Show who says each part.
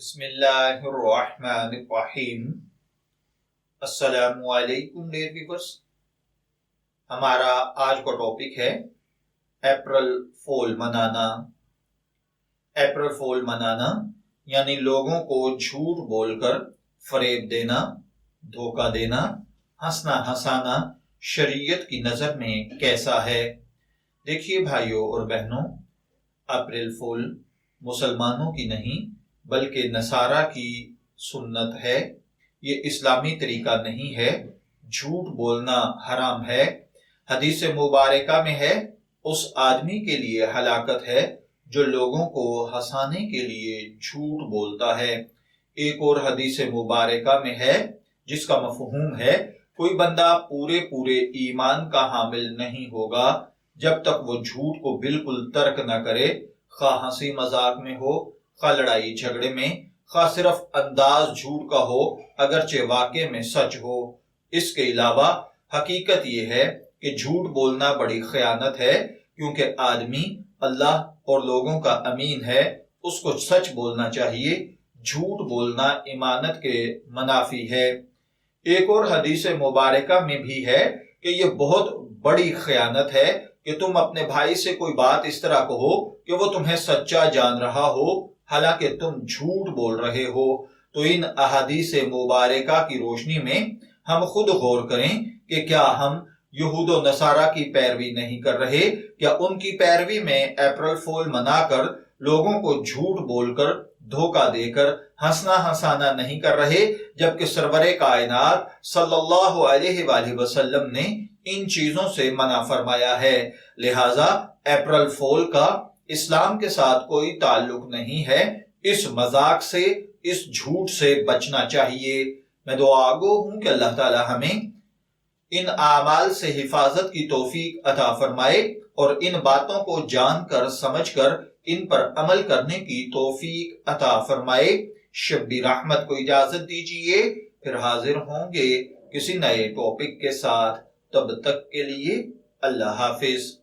Speaker 1: بسم اللہ الرحمن الرحیم۔ السلام علیکم ڈیئر ویورز، ہمارا آج کا ٹاپک ہے اپریل فول منانا۔ اپریل فول منانا یعنی لوگوں کو جھوٹ بول کر فریب دینا، دھوکہ دینا، ہنسنا ہنسانا شریعت کی نظر میں کیسا ہے؟ دیکھیے بھائیوں اور بہنوں، اپریل فول مسلمانوں کی نہیں بلکہ نصارہ کی سنت ہے۔ یہ اسلامی طریقہ نہیں ہے۔ جھوٹ بولنا حرام ہے۔ حدیث مبارکہ میں ہے، اس آدمی کے لیے ہلاکت ہے جو لوگوں کو ہنسانے کے لیے جھوٹ بولتا ہے۔ ایک اور حدیث مبارکہ میں ہے جس کا مفہوم ہے، کوئی بندہ پورے ایمان کا حامل نہیں ہوگا جب تک وہ جھوٹ کو بالکل ترک نہ کرے، خواہ ہنسی مذاق میں ہو، خواہ لڑائی جھگڑے میں، خواہ صرف انداز جھوٹ کا ہو اگرچہ واقع میں سچ ہو۔ اس کے علاوہ حقیقت یہ ہے کہ جھوٹ بولنا بڑی خیانت ہے، کیونکہ آدمی اللہ اور لوگوں کا امین ہے، اس کو سچ بولنا چاہیے۔ جھوٹ بولنا ایمانت کے منافی ہے۔ ایک اور حدیث مبارکہ میں بھی ہے کہ یہ بہت بڑی خیانت ہے کہ تم اپنے بھائی سے کوئی بات اس طرح کہو کہ وہ تمہیں سچا جان رہا ہو حالانکہ تم جھوٹ بول رہے ہو۔ تو ان احادیث مبارکہ کی روشنی میں ہم خود غور کریں کہ کیا ہم یہود و نصارہ کی پیروی نہیں کر رہے؟ کیا ان کی پیروی میں اپریل فول منا کر، لوگوں کو جھوٹ بول کر، دھوکہ دے کر ہنسنا ہنسانا نہیں کر رہے؟ جبکہ سرور کائنات صلی اللہ علیہ وآلہ وسلم نے ان چیزوں سے منع فرمایا ہے۔ لہٰذا اپریل فول کا اسلام کے ساتھ کوئی تعلق نہیں ہے۔ اس مذاق سے، اس جھوٹ سے بچنا چاہیے۔ میں دعا گو ہوں کہ اللہ تعالی ہمیں ان اعمال سے حفاظت کی توفیق عطا فرمائے اور ان باتوں کو جان کر سمجھ کر ان پر عمل کرنے کی توفیق عطا فرمائے۔ شبیر احمد کو اجازت دیجیے، پھر حاضر ہوں گے کسی نئے ٹاپک کے ساتھ۔ تب تک کے لیے اللہ حافظ۔